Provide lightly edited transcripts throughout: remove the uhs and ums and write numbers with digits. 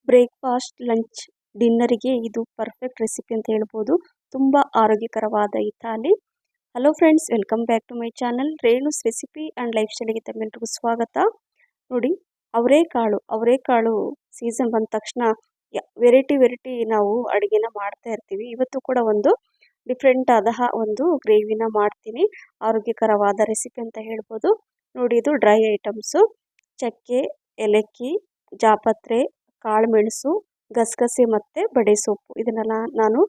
Breakfast, lunch, ಡಿನ್ನರ್‌ಗೆ ಇದು perfect recipe ಅಂತ ಹೇಳ್ಬೋದು. ತುಂಬ ಆರೋಗ್ಯಕರವಾದ ಈ thali. Hello friends, welcome back to my channel Renu's recipe and life ಸ್ಟೈಲ್‌ಗೆ ತಮ್ಮೆಲ್ರಿಗೂ ಸ್ವಾಗತ. ನೋಡಿ, ಅವರೆಕಾಳು ಸೀಸನ್ ಬಂದ ತಕ್ಷಣ ವೆರೈಟಿ ನಾವು ಅಡುಗೆನ ಮಾಡ್ತಾ ಇರ್ತೀವಿ. ಇವತ್ತು ಕೂಡ ಒಂದು ಡಿಫ್ರೆಂಟ್ ಆದ ಒಂದು ಗ್ರೇವಿನ ಮಾಡ್ತೀನಿ. ಆರೋಗ್ಯಕರವಾದ ರೆಸಿಪಿ ಅಂತ ಹೇಳ್ಬೋದು. ನೋಡಿ, ಇದು ಡ್ರೈ ಐಟಮ್ಸು: ಚಕ್ಕೆ, ಏಲಕ್ಕಿ, ಜಾಪತ್ರೆ, ಕಾಳುಮೆಣಸು, ಗಸಗಸೆ ಮತ್ತು ಬಡೆ ಸೊಪ್ಪು. ಇದನ್ನೆಲ್ಲ ನಾನು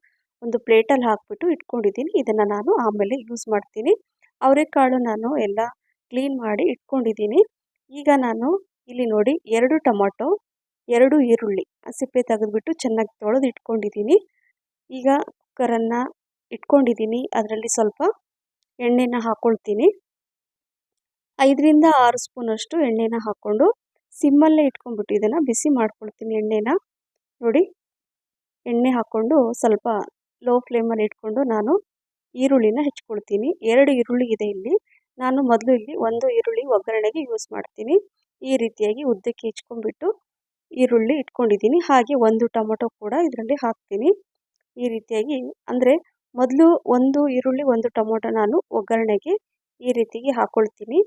ಒಂದು ಪ್ಲೇಟಲ್ಲಿ ಹಾಕಿಬಿಟ್ಟು ಇಟ್ಕೊಂಡಿದ್ದೀನಿ. ಇದನ್ನು ನಾನು ಆಮೇಲೆ ಯೂಸ್ ಮಾಡ್ತೀನಿ. ಅವರೆಕಾಳು ನಾನು ಎಲ್ಲ ಕ್ಲೀನ್ ಮಾಡಿ ಇಟ್ಕೊಂಡಿದ್ದೀನಿ. ಈಗ ನಾನು ಇಲ್ಲಿ ನೋಡಿ 2 ಟೊಮೊಟೊ, 2 ಈರುಳ್ಳಿ ಸಿಪ್ಪೆ ತೆಗೆದುಬಿಟ್ಟು ಚೆನ್ನಾಗಿ ತೊಳೆದು ಇಟ್ಕೊಂಡಿದ್ದೀನಿ. ಈಗ ಕುಕ್ಕರನ್ನು ಇಟ್ಕೊಂಡಿದ್ದೀನಿ. ಅದರಲ್ಲಿ ಸ್ವಲ್ಪ ಎಣ್ಣೆನ ಹಾಕ್ಕೊಳ್ತೀನಿ. 5ರಿಂದ 6 ಸ್ಪೂನಷ್ಟು ಎಣ್ಣೆನ ಹಾಕ್ಕೊಂಡು ಸಿಮ್ಮಲ್ಲೇ ಇಟ್ಕೊಂಡ್ಬಿಟ್ಟು ಇದನ್ನು ಬಿಸಿ ಮಾಡ್ಕೊಳ್ತೀನಿ. ಎಣ್ಣೆನ ನೋಡಿ, ಎಣ್ಣೆ ಹಾಕ್ಕೊಂಡು ಸ್ವಲ್ಪ ಲೋ ಫ್ಲೇಮಲ್ಲಿ ಇಟ್ಕೊಂಡು ನಾನು ಈರುಳ್ಳಿನ ಹೆಚ್ಕೊಳ್ತೀನಿ. 2 ಈರುಳ್ಳಿ ಇದೆ ಇಲ್ಲಿ. ನಾನು ಮೊದಲು ಇಲ್ಲಿ 1 ಈರುಳ್ಳಿ ಒಗ್ಗರಣೆಗೆ ಯೂಸ್ ಮಾಡ್ತೀನಿ. ಈ ರೀತಿಯಾಗಿ ಉದ್ದಕ್ಕೆ ಹೆಚ್ಕೊಂಡ್ಬಿಟ್ಟು ಈರುಳ್ಳಿ ಇಟ್ಕೊಂಡಿದ್ದೀನಿ. ಹಾಗೆ 1 ಟೊಮೊಟೊ ಕೂಡ ಇದರಲ್ಲಿ ಹಾಕ್ತೀನಿ. ಈ ರೀತಿಯಾಗಿ ಅಂದರೆ ಮೊದಲು 1 ಈರುಳ್ಳಿ 1 ಟೊಮೊಟೊ ನಾನು ಒಗ್ಗರಣೆಗೆ ಈ ರೀತಿಯಾಗಿ ಹಾಕ್ಕೊಳ್ತೀನಿ.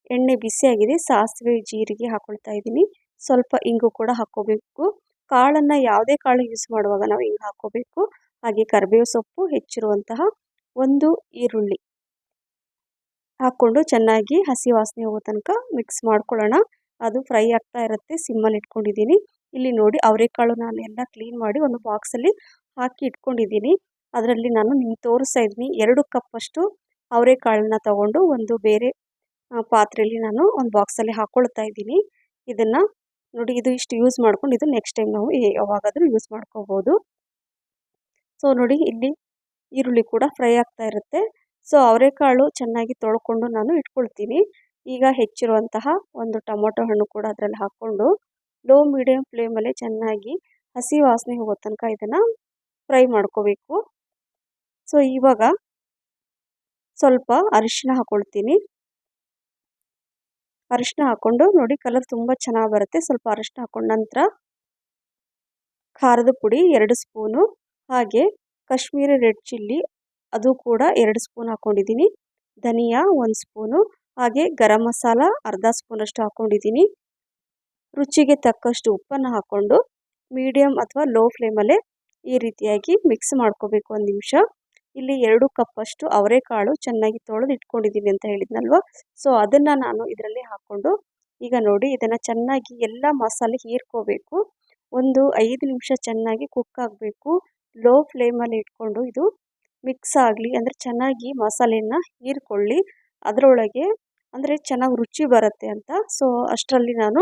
ಎಣ್ಣೆ ಬಿಸಿಯಾಗಿದೆ. ಸಾಸಿವೆ, ಜೀರಿಗೆ ಹಾಕ್ಕೊಳ್ತಾ ಇದ್ದೀನಿ. ಸ್ವಲ್ಪ ಇಂಗು ಕೂಡ ಹಾಕ್ಕೋಬೇಕು. ಕಾಳನ್ನು ಯಾವುದೇ ಕಾಳು ಯೂಸ್ ಮಾಡುವಾಗ ನಾವು ಹಿಂಗೆ ಹಾಕ್ಕೋಬೇಕು. ಹಾಗೆ ಕರಿಬೇವು ಸೊಪ್ಪು, ಹೆಚ್ಚಿರುವಂತಹ 1 ಈರುಳ್ಳಿ ಹಾಕ್ಕೊಂಡು ಚೆನ್ನಾಗಿ ಹಸಿ ವಾಸನೆ ಹೋಗೋ ತನಕ ಮಿಕ್ಸ್ ಮಾಡ್ಕೊಳ್ಳೋಣ. ಅದು ಫ್ರೈ ಆಗ್ತಾ ಇರುತ್ತೆ. ಸಿಮ್ಮಲ್ಲಿ ಇಟ್ಕೊಂಡಿದ್ದೀನಿ. ಇಲ್ಲಿ ನೋಡಿ, ಅವರೆಕಾಳು ನಾನು ಎಲ್ಲ ಕ್ಲೀನ್ ಮಾಡಿ ಒಂದು ಬಾಕ್ಸಲ್ಲಿ ಹಾಕಿ ಇಟ್ಕೊಂಡಿದ್ದೀನಿ. ಅದರಲ್ಲಿ ನಾನು ನಿಮ್ಗೆ ತೋರಿಸ್ತಾ ಇದ್ದೀನಿ. 2 ಕಪ್ಪಷ್ಟು ಅವರೆಕಾಳನ್ನ ತಗೊಂಡು ಒಂದು ಬೇರೆ ಪಾತ್ರೆಯಲ್ಲಿ ನಾನು ಒಂದು ಬಾಕ್ಸಲ್ಲಿ ಹಾಕ್ಕೊಳ್ತಾ ಇದ್ದೀನಿ. ಇದನ್ನು ನೋಡಿ, ಇದು ಇಷ್ಟು ಯೂಸ್ ಮಾಡ್ಕೊಂಡು ಇದು ನೆಕ್ಸ್ಟ್ ಟೈಮ್ ನಾವು ಯಾವಾಗಾದರೂ ಯೂಸ್ ಮಾಡ್ಕೋಬೋದು. ಸೊ ನೋಡಿ, ಇಲ್ಲಿ ಈರುಳ್ಳಿ ಕೂಡ ಫ್ರೈ ಆಗ್ತಾ ಇರುತ್ತೆ. ಸೊ ಅವರೆಕಾಳು ಚೆನ್ನಾಗಿ ತೊಳ್ಕೊಂಡು ನಾನು ಇಟ್ಕೊಳ್ತೀನಿ. ಈಗ ಹೆಚ್ಚಿರುವಂತಹ 1 ಟೊಮೊಟೊ ಹಣ್ಣು ಕೂಡ ಅದರಲ್ಲಿ ಹಾಕ್ಕೊಂಡು ಲೋ ಮೀಡಿಯಮ್ ಫ್ಲೇಮಲ್ಲೇ ಚೆನ್ನಾಗಿ ಹಸಿ ವಾಸನೆ ಹೋಗೋ ತನಕ ಇದನ್ನು ಫ್ರೈ ಮಾಡ್ಕೋಬೇಕು. ಸೊ ಇವಾಗ ಸ್ವಲ್ಪ ಅರಿಶಿನ ಹಾಕ್ಕೊಳ್ತೀನಿ. ಅರಿಶಿನ ಹಾಕ್ಕೊಂಡು ನೋಡಿ, ಕಲರ್ ತುಂಬ ಚೆನ್ನಾಗಿ ಬರುತ್ತೆ. ಸ್ವಲ್ಪ ಅರಿಶಿನ ಹಾಕ್ಕೊಂಡ ನಂತರ ಖಾರದ ಪುಡಿ 2 ಸ್ಪೂನು, ಹಾಗೆ ಕಾಶ್ಮೀರಿ ರೆಡ್ ಚಿಲ್ಲಿ ಅದು ಕೂಡ 2 ಸ್ಪೂನ್ ಹಾಕ್ಕೊಂಡಿದ್ದೀನಿ. ಧನಿಯಾ 1 ಸ್ಪೂನು, ಹಾಗೆ ಗರಂ ಮಸಾಲ ಅರ್ಧ ಸ್ಪೂನಷ್ಟು ಹಾಕ್ಕೊಂಡಿದ್ದೀನಿ. ರುಚಿಗೆ ತಕ್ಕಷ್ಟು ಉಪ್ಪನ್ನು ಹಾಕ್ಕೊಂಡು ಮೀಡಿಯಮ್ ಅಥವಾ ಲೋ ಫ್ಲೇಮಲ್ಲೇ ಈ ರೀತಿಯಾಗಿ ಮಿಕ್ಸ್ ಮಾಡ್ಕೋಬೇಕು 1 ನಿಮಿಷ. ಇಲ್ಲಿ 2 ಕಪ್ಪಷ್ಟು ಅವರೆಕಾಳು ಚೆನ್ನಾಗಿ ತೊಳೆದು ಇಟ್ಕೊಂಡಿದ್ದೀನಿ ಅಂತ ಹೇಳಿದ್ನಲ್ವ. ಸೊ ಅದನ್ನು ನಾನು ಇದರಲ್ಲಿ ಹಾಕ್ಕೊಂಡು ಈಗ ನೋಡಿ, ಇದನ್ನು ಚೆನ್ನಾಗಿ ಎಲ್ಲ ಮಸಾಲೆ ಹೀರ್ಕೋಬೇಕು. ಒಂದು 5 ನಿಮಿಷ ಚೆನ್ನಾಗಿ ಕುಕ್ ಆಗಬೇಕು. ಲೋ ಫ್ಲೇಮಲ್ಲಿ ಇಟ್ಕೊಂಡು ಇದು ಮಿಕ್ಸ್ ಆಗಲಿ, ಅಂದರೆ ಚೆನ್ನಾಗಿ ಮಸಾಲೆಯನ್ನು ಹೀರ್ಕೊಳ್ಳಿ. ಅದರೊಳಗೆ ಅಂದರೆ ಚೆನ್ನಾಗಿ ರುಚಿ ಬರುತ್ತೆ ಅಂತ. ಸೊ ಅಷ್ಟರಲ್ಲಿ ನಾನು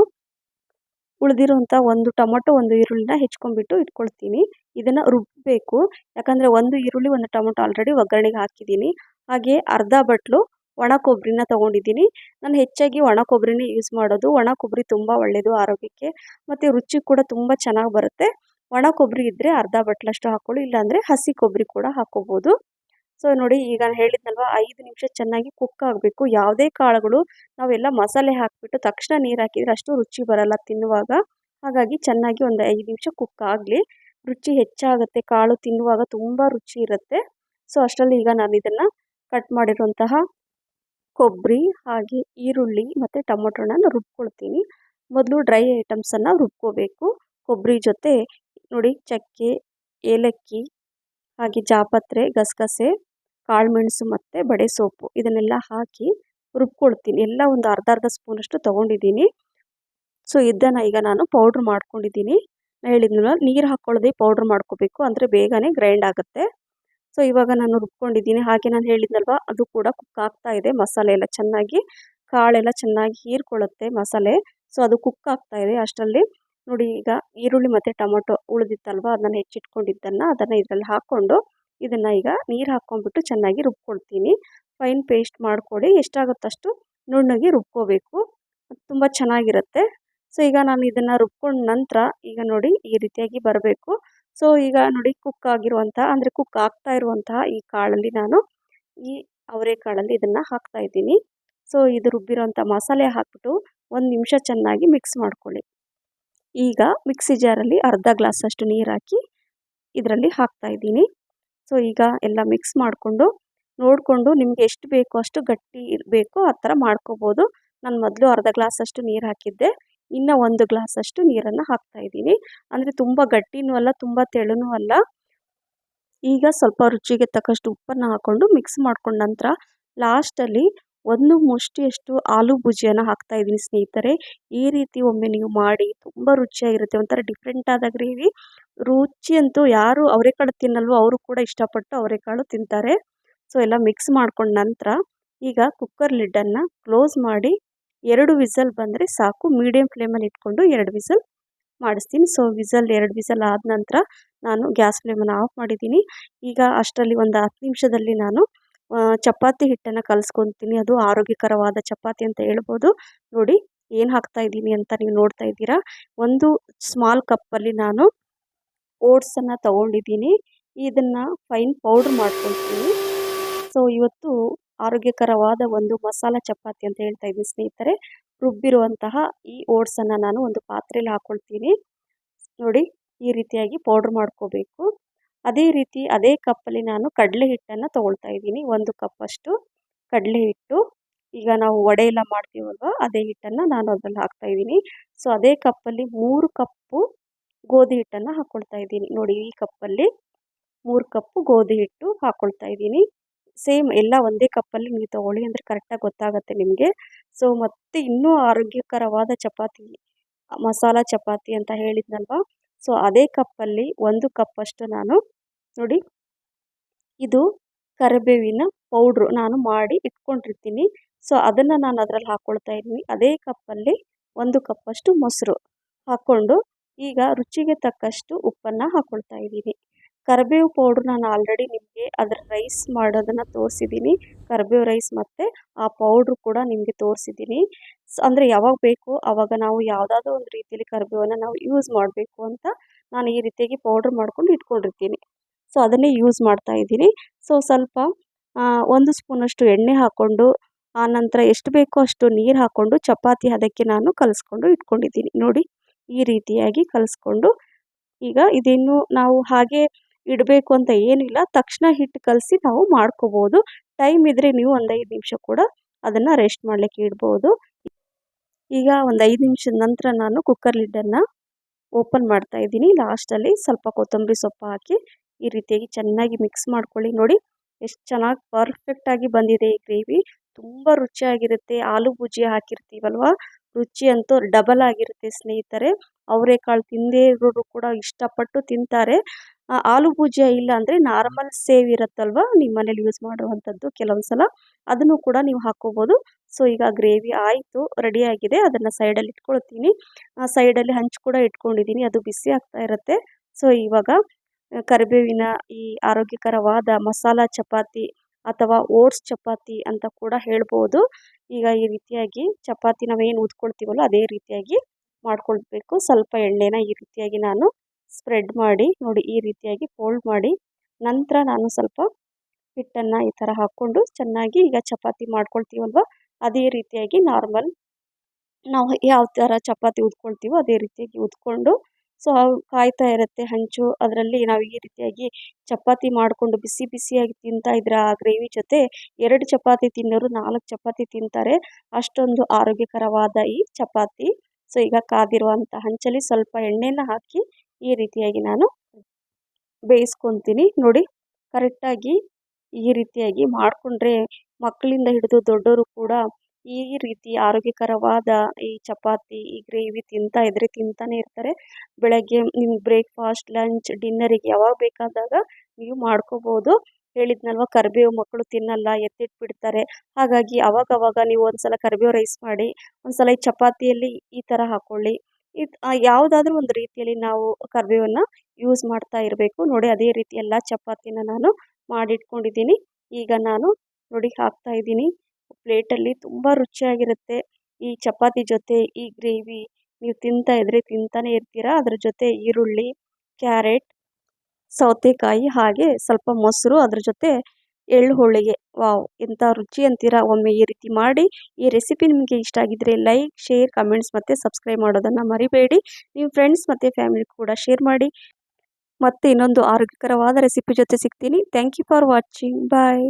ಉಳಿದಿರುವಂಥ 1 ಟೊಮೊಟೊ 1 ಈರುಳ್ಳಿನ ಹೆಚ್ಕೊಂಡ್ಬಿಟ್ಟು ಇಟ್ಕೊಳ್ತೀನಿ. ಇದನ್ನು ರುಬ್ಬಬೇಕು. ಯಾಕಂದರೆ 1 ಈರುಳ್ಳಿ 1 ಟೊಮೊಟೊ ಆಲ್ರೆಡಿ ಒಗ್ಗರಣೆಗೆ ಹಾಕಿದ್ದೀನಿ. ಹಾಗೆ ಅರ್ಧ ಬಟ್ಲು ಒಣ ಕೊಬ್ಬರಿನ ತೊಗೊಂಡಿದ್ದೀನಿ. ನಾನು ಹೆಚ್ಚಾಗಿ ಒಣ ಕೊಬ್ಬರಿನೇ ಯೂಸ್ ಮಾಡೋದು. ಒಣ ಕೊಬ್ಬರಿ ತುಂಬ ಒಳ್ಳೆಯದು ಆರೋಗ್ಯಕ್ಕೆ, ಮತ್ತು ರುಚಿ ಕೂಡ ತುಂಬ ಚೆನ್ನಾಗಿ ಬರುತ್ತೆ. ಒಣ ಕೊಬ್ಬರಿ ಇದ್ದರೆ ಅರ್ಧ ಬಟ್ಲಷ್ಟು ಹಾಕ್ಕೊಳ್ಳಿ, ಇಲ್ಲಾಂದರೆ ಹಸಿ ಕೊಬ್ಬರಿ ಕೂಡ ಹಾಕ್ಕೋಬೋದು. ಸೊ ನೋಡಿ, ಈಗ ನಾನು ಹೇಳಿದ್ನಲ್ವ 5 ನಿಮಿಷ ಚೆನ್ನಾಗಿ ಕುಕ್ ಆಗಬೇಕು. ಯಾವುದೇ ಕಾಳುಗಳು ನಾವೆಲ್ಲ ಮಸಾಲೆ ಹಾಕಿಬಿಟ್ಟು ತಕ್ಷಣ ನೀರು ಹಾಕಿದರೆ ಅಷ್ಟು ರುಚಿ ಬರಲ್ಲ ತಿನ್ನುವಾಗ. ಹಾಗಾಗಿ ಚೆನ್ನಾಗಿ ಒಂದು 5 ನಿಮಿಷ ಕುಕ್ ಆಗಲಿ, ರುಚಿ ಹೆಚ್ಚಾಗುತ್ತೆ. ಕಾಳು ತಿನ್ನುವಾಗ ತುಂಬ ರುಚಿ ಇರುತ್ತೆ. ಸೊ ಅಷ್ಟರಲ್ಲಿ ಈಗ ನಾನು ಇದನ್ನು ಕಟ್ ಮಾಡಿರುವಂತಹ ಕೊಬ್ಬರಿ, ಹಾಗೆ ಈರುಳ್ಳಿ ಮತ್ತು ಟೊಮೊಟೊನ ರುಬ್ಕೊಳ್ತೀನಿ. ಮೊದಲು ಡ್ರೈ ಐಟಮ್ಸನ್ನು ರುಬ್ಕೋಬೇಕು. ಕೊಬ್ಬರಿ ಜೊತೆ ನೋಡಿ, ಚಕ್ಕೆ, ಏಲಕ್ಕಿ, ಹಾಗೆ ಜಾಪತ್ರೆ, ಗಸಗಸೆ, ಕಾಳುಮೆಣಸು ಮತ್ತು ಬಡೆ ಸೊಪ್ಪು ಇದನ್ನೆಲ್ಲ ಹಾಕಿ ರುಬ್ಕೊಳ್ತೀನಿ. ಎಲ್ಲ ಒಂದು ಅರ್ಧ ಸ್ಪೂನಷ್ಟು ತೊಗೊಂಡಿದ್ದೀನಿ. ಸೊ ಇದನ್ನು ಈಗ ನಾನು ಪೌಡ್ರ್ ಮಾಡ್ಕೊಂಡಿದ್ದೀನಿ. ಹೇಳಿದ್ನಲ್ಲ, ನೀರು ಹಾಕ್ಕೊಳ್ಳದೆ ಪೌಡ್ರ್ ಮಾಡ್ಕೋಬೇಕು, ಅಂದರೆ ಬೇಗನೆ ಗ್ರೈಂಡ್ ಆಗುತ್ತೆ. ಸೊ ಇವಾಗ ನಾನು ರುಬ್ಕೊಂಡಿದ್ದೀನಿ. ಹಾಗೆ ನಾನು ಹೇಳಿದ್ನಲ್ವ, ಅದು ಕೂಡ ಕುಕ್ ಆಗ್ತಾ ಇದೆ. ಮಸಾಲೆ ಎಲ್ಲ ಚೆನ್ನಾಗಿ, ಕಾಳೆಲ್ಲ ಚೆನ್ನಾಗಿ ಹೀರ್ಕೊಳ್ಳುತ್ತೆ ಮಸಾಲೆ. ಸೊ ಅದು ಕುಕ್ ಆಗ್ತಾ ಇದೆ. ಅಷ್ಟರಲ್ಲಿ ನೋಡಿ, ಈಗ ಈರುಳ್ಳಿ ಮತ್ತು ಟೊಮೊಟೊ ಉಳಿದಿತ್ತಲ್ವ, ಅದನ್ನು ಹೆಚ್ಚಿಟ್ಕೊಂಡಿದ್ದನ್ನು ಅದನ್ನು ಇದರಲ್ಲಿ ಹಾಕ್ಕೊಂಡು ಇದನ್ನು ಈಗ ನೀರು ಹಾಕ್ಕೊಂಡ್ಬಿಟ್ಟು ಚೆನ್ನಾಗಿ ರುಬ್ಕೊಳ್ತೀನಿ. ಫೈನ್ ಪೇಸ್ಟ್ ಮಾಡಿಕೊಡಿ. ಎಷ್ಟಾಗುತ್ತಷ್ಟು ನುಣ್ಣಗೆ ರುಬ್ಕೋಬೇಕು, ತುಂಬ ಚೆನ್ನಾಗಿರುತ್ತೆ. ಸೊ ಈಗ ನಾನು ಇದನ್ನು ರುಬ್ಕೊಂಡ ನಂತರ ಈಗ ನೋಡಿ ಈ ರೀತಿಯಾಗಿ ಬರಬೇಕು. ಸೊ ಈಗ ನೋಡಿ, ಕುಕ್ ಆಗಿರುವಂಥ, ಅಂದರೆ ಕುಕ್ ಆಗ್ತಾ ಇರುವಂತಹ ಈ ಕಾಳಲ್ಲಿ ನಾನು ಈ ಅವರೆಕಾಳಲ್ಲಿ ಇದನ್ನು ಹಾಕ್ತಾ ಇದ್ದೀನಿ. ಸೊ ಇದು ರುಬ್ಬಿರೋಂಥ ಮಸಾಲೆ ಹಾಕ್ಬಿಟ್ಟು 1 ನಿಮಿಷ ಚೆನ್ನಾಗಿ ಮಿಕ್ಸ್ ಮಾಡ್ಕೊಳ್ಳಿ. ಈಗ ಮಿಕ್ಸಿ ಜಾರಲ್ಲಿ ಅರ್ಧ ಗ್ಲಾಸಷ್ಟು ನೀರು ಹಾಕಿ ಇದರಲ್ಲಿ ಹಾಕ್ತಾಯಿದ್ದೀನಿ. ಸೊ ಈಗ ಎಲ್ಲ ಮಿಕ್ಸ್ ಮಾಡಿಕೊಂಡು ನೋಡಿಕೊಂಡು ನಿಮಗೆ ಎಷ್ಟು ಬೇಕೋ ಅಷ್ಟು ಗಟ್ಟಿ ಇರಬೇಕು ಆ ಥರ ಮಾಡ್ಕೋಬೋದು. ನಾನು ಮೊದಲು ಅರ್ಧ ಗ್ಲಾಸಷ್ಟು ನೀರು ಹಾಕಿದ್ದೆ, ಇನ್ನು 1 ಗ್ಲಾಸಷ್ಟು ನೀರನ್ನು ಹಾಕ್ತಾಯಿದ್ದೀನಿ. ಅಂದರೆ ತುಂಬ ಗಟ್ಟಿನೂ ಅಲ್ಲ, ತುಂಬ ತೆಳುನೂ ಅಲ್ಲ. ಈಗ ಸ್ವಲ್ಪ ರುಚಿಗೆ ತಕ್ಕಷ್ಟು ಉಪ್ಪನ್ನು ಹಾಕ್ಕೊಂಡು ಮಿಕ್ಸ್ ಮಾಡ್ಕೊಂಡ ನಂತರ ಲಾಸ್ಟಲ್ಲಿ 1 ಮುಷ್ಟಿಯಷ್ಟು ಆಲೂ ಭುಜಿಯನ್ನು ಹಾಕ್ತಾಯಿದ್ದೀನಿ ಸ್ನೇಹಿತರೆ. ಈ ರೀತಿ ಒಮ್ಮೆ ನೀವು ಮಾಡಿ ತುಂಬ ರುಚಿಯಾಗಿರುತ್ತೆ. ಒಂಥರ ಡಿಫ್ರೆಂಟ್ ಆದ ಗ್ರೇವಿ. ರುಚಿ ಅಂತೂ ಯಾರು ಅವರೆಕಾಳು ತಿನ್ನಲ್ವೋ ಅವರು ಕೂಡ ಇಷ್ಟಪಟ್ಟು ಅವರೆಕಾಳು ತಿಂತಾರೆ. ಸೊ ಎಲ್ಲ ಮಿಕ್ಸ್ ಮಾಡ್ಕೊಂಡ ನಂತರ ಈಗ ಕುಕ್ಕರ್ ಲಿಡ್ಡನ್ನು ಕ್ಲೋಸ್ ಮಾಡಿ 2 ವಿಸಲ್ ಬಂದರೆ ಸಾಕು. ಮೀಡಿಯಮ್ ಫ್ಲೇಮಲ್ಲಿ ಇಟ್ಕೊಂಡು 2 ವಿಸಲ್ ಮಾಡಿಸ್ತೀನಿ. ಸೊ 2 ವಿಸಲ್ ಆದ ನಂತರ ನಾನು ಗ್ಯಾಸ್ ಫ್ಲೇಮನ್ನು ಆಫ್ ಮಾಡಿದ್ದೀನಿ. ಈಗ ಅಷ್ಟರಲ್ಲಿ ಒಂದು 10 ನಿಮಿಷದಲ್ಲಿ ನಾನು ಚಪಾತಿ ಹಿಟ್ಟನ್ನು ಕಲಿಸ್ಕೊತೀನಿ. ಅದು ಆರೋಗ್ಯಕರವಾದ ಚಪಾತಿ ಅಂತ ಹೇಳ್ಬೋದು. ನೋಡಿ ಏನು ಹಾಕ್ತಾಯಿದ್ದೀನಿ ಅಂತ ನೀವು ನೋಡ್ತಾ ಇದ್ದೀರಾ. ಒಂದು ಸ್ಮಾಲ್ ಕಪ್ಪಲ್ಲಿ ನಾನು ಓಟ್ಸನ್ನು ತೊಗೊಂಡಿದ್ದೀನಿ. ಇದನ್ನು ಫೈನ್ ಪೌಡ್ರ್ ಮಾಡ್ಕೊಳ್ತೀನಿ. ಸೊ ಇವತ್ತು ಆರೋಗ್ಯಕರವಾದ ಒಂದು ಮಸಾಲ ಚಪಾತಿ ಅಂತ ಹೇಳ್ತಾ ಇದ್ದೀನಿ ಸ್ನೇಹಿತರೆ. ರುಬ್ಬಿರುವಂತಹ ಈ ಓಟ್ಸನ್ನು ನಾನು ಒಂದು ಪಾತ್ರೆಯಲ್ಲಿ ಹಾಕ್ಕೊಳ್ತೀನಿ. ನೋಡಿ ಈ ರೀತಿಯಾಗಿ ಪೌಡ್ರ್ ಮಾಡ್ಕೋಬೇಕು. ಅದೇ ರೀತಿ ಅದೇ ಕಪ್ಪಲ್ಲಿ ನಾನು ಕಡಲೆ ಹಿಟ್ಟನ್ನು ತೊಗೊಳ್ತಾ ಇದ್ದೀನಿ. 1 ಕಪ್ಪಷ್ಟು ಕಡಲೆ ಹಿಟ್ಟು. ಈಗ ನಾವು ವಡೆ ಎಲ್ಲ ಮಾಡ್ತೀವಲ್ವ ಅದೇ ಹಿಟ್ಟನ್ನು ನಾನು ಅದರಲ್ಲಿ ಹಾಕ್ತಾಯಿದ್ದೀನಿ. ಸೊ ಅದೇ ಕಪ್ಪಲ್ಲಿ 3 ಕಪ್ಪು ಗೋಧಿ ಹಿಟ್ಟನ್ನು ಹಾಕ್ಕೊಳ್ತಾ ಇದ್ದೀನಿ. ನೋಡಿ ಈ ಕಪ್ಪಲ್ಲಿ 3 ಕಪ್ಪು ಗೋಧಿ ಹಿಟ್ಟು ಹಾಕ್ಕೊಳ್ತಾ ಇದ್ದೀನಿ. ಸೇಮ್ ಎಲ್ಲ ಒಂದೇ ಕಪ್ಪಲ್ಲಿ ನೀವು ತೊಗೊಳ್ಳಿ, ಅಂದರೆ ಕರೆಕ್ಟಾಗಿ ಗೊತ್ತಾಗುತ್ತೆ ನಿಮಗೆ. ಸೊ ಮತ್ತು ಇನ್ನೂ ಆರೋಗ್ಯಕರವಾದ ಚಪಾತಿ, ಮಸಾಲ ಚಪಾತಿ ಅಂತ ಹೇಳಿದ್ನಲ್ವ, ಸೊ ಅದೇ ಕಪ್ಪಲ್ಲಿ 1 ಕಪ್ಪಷ್ಟು ನಾನು ನೋಡಿ ಇದು ಕರಿಬೇವಿನ ಪೌಡ್ರು ನಾನು ಮಾಡಿ ಇಟ್ಕೊಂಡಿರ್ತೀನಿ. ಸೊ ಅದನ್ನು ನಾನು ಅದರಲ್ಲಿ ಹಾಕ್ಕೊಳ್ತಾ ಇದ್ದೀನಿ. ಅದೇ ಕಪ್ಪಲ್ಲಿ 1 ಕಪ್ಪಷ್ಟು ಮೊಸರು ಹಾಕ್ಕೊಂಡು ಈಗ ರುಚಿಗೆ ತಕ್ಕಷ್ಟು ಉಪ್ಪನ್ನು ಹಾಕ್ಕೊಳ್ತಾ ಇದ್ದೀನಿ. ಕರಿಬೇವು ಪೌಡ್ರ್ ನಾನು ಆಲ್ರೆಡಿ ನಿಮಗೆ ಅದರ ರೈಸ್ ಮಾಡೋದನ್ನು ತೋರಿಸಿದ್ದೀನಿ. ಕರಿಬೇವು ರೈಸ್ ಮತ್ತು ಆ ಪೌಡ್ರು ಕೂಡ ನಿಮಗೆ ತೋರಿಸಿದ್ದೀನಿ. ಅಂದರೆ ಯಾವಾಗ ಬೇಕು ಆವಾಗ ನಾವು ಯಾವುದಾದ್ರೂ ಒಂದು ರೀತಿಯಲ್ಲಿ ಕರಿಬೇವನ್ನು ನಾವು ಯೂಸ್ ಮಾಡಬೇಕು ಅಂತ ನಾನು ಈ ರೀತಿಯಾಗಿ ಪೌಡ್ರ್ ಮಾಡ್ಕೊಂಡು ಇಟ್ಕೊಂಡಿರ್ತೀನಿ. ಸೊ ಅದನ್ನೇ ಯೂಸ್ ಮಾಡ್ತಾ ಇದ್ದೀನಿ. ಸೊ ಸ್ವಲ್ಪ 1 ಸ್ಪೂನಷ್ಟು ಎಣ್ಣೆ ಹಾಕ್ಕೊಂಡು ಆನಂತರ ಎಷ್ಟು ಬೇಕೋ ಅಷ್ಟು ನೀರು ಹಾಕ್ಕೊಂಡು ಚಪಾತಿ ಅದಕ್ಕೆ ನಾನು ಕಲಿಸ್ಕೊಂಡು ಇಟ್ಕೊಂಡಿದ್ದೀನಿ. ನೋಡಿ ಈ ರೀತಿಯಾಗಿ ಕಲಿಸ್ಕೊಂಡು ಈಗ ಇದಿನ್ನು ನಾವು ಹಾಗೆ ಇಡಬೇಕು ಅಂತ ಏನಿಲ್ಲ, ತಕ್ಷಣ ಹಿಟ್ಟು ಕಲಸಿ ನಾವು ಮಾಡ್ಕೋಬೋದು. ಟೈಮ್ ಇದ್ದರೆ ನೀವು ಒಂದು 5 ನಿಮಿಷ ಕೂಡ ಅದನ್ನು ರೆಸ್ಟ್ ಮಾಡಲಿಕ್ಕೆ ಇಡ್ಬೋದು. ಈಗ ಒಂದು 5 ನಿಮಿಷದ ನಂತರ ನಾನು ಕುಕ್ಕರ್ ಲಿಡ್ಡನ್ನು ಓಪನ್ ಮಾಡ್ತಾ ಇದ್ದೀನಿ. ಲಾಸ್ಟಲ್ಲಿ ಸ್ವಲ್ಪ ಕೊತ್ತಂಬರಿ ಸೊಪ್ಪು ಹಾಕಿ ಈ ರೀತಿಯಾಗಿ ಚೆನ್ನಾಗಿ ಮಿಕ್ಸ್ ಮಾಡ್ಕೊಳ್ಳಿ. ನೋಡಿ ಎಷ್ಟು ಚೆನ್ನಾಗಿ ಪರ್ಫೆಕ್ಟಾಗಿ ಬಂದಿದೆ ಈ ಗ್ರೇವಿ. ತುಂಬ ರುಚಿಯಾಗಿರುತ್ತೆ. ಆಲೂ ಭುಜಿ ಹಾಕಿರ್ತೀವಲ್ವ, ರುಚಿ ಅಂತೂ ಡಬಲ್ ಆಗಿರುತ್ತೆ ಸ್ನೇಹಿತರೆ. ಅವರೆಕಾಳು ತಿಂದೇ ಇರೋರು ಕೂಡ ಇಷ್ಟಪಟ್ಟು ತಿಂತಾರೆ. ಆಲೂ ಭುಜಿಯ ಇಲ್ಲ ಅಂದರೆ ನಾರ್ಮಲ್ ಸೇವ್ ಇರುತ್ತಲ್ವ ನಿಮ್ಮ ಮನೇಲಿ ಯೂಸ್ ಮಾಡುವಂಥದ್ದು ಕೆಲವೊಂದು ಸಲ, ಅದನ್ನು ಕೂಡ ನೀವು ಹಾಕ್ಕೋಬೋದು. ಸೊ ಈಗ ಗ್ರೇವಿ ಆಯಿತು, ರೆಡಿಯಾಗಿದೆ. ಅದನ್ನು ಸೈಡಲ್ಲಿ ಇಟ್ಕೊಳ್ತೀನಿ. ಸೈಡಲ್ಲಿ ಹಂಚು ಕೂಡ ಇಟ್ಕೊಂಡಿದ್ದೀನಿ, ಅದು ಬಿಸಿ ಆಗ್ತಾ ಇರುತ್ತೆ. ಸೊ ಇವಾಗ ಕರಿಬೇವಿನ ಈ ಆರೋಗ್ಯಕರವಾದ ಮಸಾಲ ಚಪಾತಿ ಅಥವಾ ಓಟ್ಸ್ ಚಪಾತಿ ಅಂತ ಕೂಡ ಹೇಳ್ಬೋದು. ಈಗ ಈ ರೀತಿಯಾಗಿ ಚಪಾತಿ ನಾವೇನು ಉದ್ಕೊಳ್ತೀವಲ್ಲ ಅದೇ ರೀತಿಯಾಗಿ ಮಾಡ್ಕೊಳ್ಬೇಕು. ಸ್ವಲ್ಪ ಎಣ್ಣೆನ ಈ ರೀತಿಯಾಗಿ ನಾನು ಸ್ಪ್ರೆಡ್ ಮಾಡಿ ನೋಡಿ ಈ ರೀತಿಯಾಗಿ ಫೋಲ್ಡ್ ಮಾಡಿ ನಂತರ ನಾನು ಸ್ವಲ್ಪ ಹಿಟ್ಟನ್ನು ಈ ಥರ ಹಾಕ್ಕೊಂಡು ಚೆನ್ನಾಗಿ ಈಗ ಚಪಾತಿ ಮಾಡ್ಕೊಳ್ತೀವಲ್ವ ಅದೇ ರೀತಿಯಾಗಿ ನಾರ್ಮಲ್ ನಾವು ಯಾವ ಥರ ಚಪಾತಿ ಉದ್ಕೊಳ್ತೀವೋ ಅದೇ ರೀತಿಯಾಗಿ ಉದ್ಕೊಂಡು, ಸೊ ಕಾಯ್ತಾ ಇರುತ್ತೆ ಹಂಚು. ಅದರಲ್ಲಿ ನಾವು ಈ ರೀತಿಯಾಗಿ ಚಪಾತಿ ಮಾಡಿಕೊಂಡು ಬಿಸಿ ಬಿಸಿಯಾಗಿ ತಿಂತಾ ಇದ್ರೆ ಆ ಗ್ರೇವಿ ಜೊತೆ 2 ಚಪಾತಿ ತಿನ್ನೋರು 4 ಚಪಾತಿ ತಿಂತಾರೆ. ಅಷ್ಟೊಂದು ಆರೋಗ್ಯಕರವಾದ ಈ ಚಪಾತಿ. ಸೊ ಈಗ ಕಾದಿರುವಂಥ ಹಂಚಲ್ಲಿ ಸ್ವಲ್ಪ ಎಣ್ಣೆನ ಹಾಕಿ ಈ ರೀತಿಯಾಗಿ ನಾನು ಬೇಯಿಸ್ಕೊತೀನಿ. ನೋಡಿ ಕರೆಕ್ಟಾಗಿ ಈ ರೀತಿಯಾಗಿ ಮಾಡಿಕೊಂಡ್ರೆ ಮಕ್ಕಳಿಂದ ಹಿಡಿದು ದೊಡ್ಡವರು ಕೂಡ ಈ ರೀತಿ ಆರೋಗ್ಯಕರವಾದ ಈ ಚಪಾತಿ, ಈ ಗ್ರೇವಿ ತಿಂತಾ ಇದ್ದರೆ ತಿಂತಾನೆ ಇರ್ತಾರೆ. ಬೆಳಗ್ಗೆ ನಿಮ್ಮ ಬ್ರೇಕ್ಫಾಸ್ಟ್, ಲಂಚ್, ಡಿನ್ನರಿಗೆ ಯಾವಾಗ ಬೇಕಾದಾಗ ನೀವು ಮಾಡ್ಕೋಬೋದು. ಹೇಳಿದ್ನಲ್ವ ಕರಿಬೇವು ಮಕ್ಕಳು ತಿನ್ನಲ್ಲ, ಎತ್ತಿಟ್ಬಿಡ್ತಾರೆ. ಹಾಗಾಗಿ ಅವಾಗವಾಗ ನೀವು ಒಂದು ಸಲ ಕರಿಬೇವು ರೈಸ್ ಮಾಡಿ, ಒಂದು ಸಲ ಈ ಚಪಾತಿಯಲ್ಲಿ ಈ ಥರ ಹಾಕ್ಕೊಳ್ಳಿ. ಇದು ಯಾವುದಾದ್ರೂ ಒಂದು ರೀತಿಯಲ್ಲಿ ನಾವು ಕರಿಬೇವನ್ನು ಯೂಸ್ ಮಾಡ್ತಾ ಇರಬೇಕು. ನೋಡಿ ಅದೇ ರೀತಿ ಎಲ್ಲ ಚಪಾತಿನ ನಾನು ಮಾಡಿಟ್ಕೊಂಡಿದ್ದೀನಿ. ಈಗ ನಾನು ನೋಡಿ ಹಾಕ್ತಾ ಇದ್ದೀನಿ ಪ್ಲೇಟಲ್ಲಿ. ತುಂಬ ರುಚಿಯಾಗಿರುತ್ತೆ ಈ ಚಪಾತಿ ಜೊತೆ ಈ ಗ್ರೇವಿ. ನೀವು ತಿಂತಾ ಇದ್ದರೆ ತಿಂತಾನೆ ಇರ್ತೀರಾ. ಅದ್ರ ಜೊತೆ ಈರುಳ್ಳಿ, ಕ್ಯಾರೆಟ್, ಸೌತೆಕಾಯಿ ಹಾಗೆ ಸ್ವಲ್ಪ ಮೊಸರು, ಅದ್ರ ಜೊತೆ ಎಳ್ಳು ಹೋಳಿಗೆ. ವಾವ್! ಎಂಥ ರುಚಿ ಅಂತೀರಾ? ಒಮ್ಮೆ ಈ ರೀತಿ ಮಾಡಿ. ಈ ರೆಸಿಪಿ ನಿಮಗೆ ಇಷ್ಟ ಆಗಿದ್ರೆ ಲೈಕ್, ಶೇರ್, ಕಮೆಂಟ್ಸ್ ಮತ್ತು ಸಬ್ಸ್ಕ್ರೈಬ್ ಮಾಡೋದನ್ನು ಮರಿಬೇಡಿ. ನಿಮ್ಮ ಫ್ರೆಂಡ್ಸ್ ಮತ್ತು ಫ್ಯಾಮಿಲಿ ಕೂಡ ಶೇರ್ ಮಾಡಿ. ಮತ್ತೆ ಇನ್ನೊಂದು ಆರೋಗ್ಯಕರವಾದ ರೆಸಿಪಿ ಜೊತೆ ಸಿಗ್ತೀನಿ. Thank you for watching. Bye.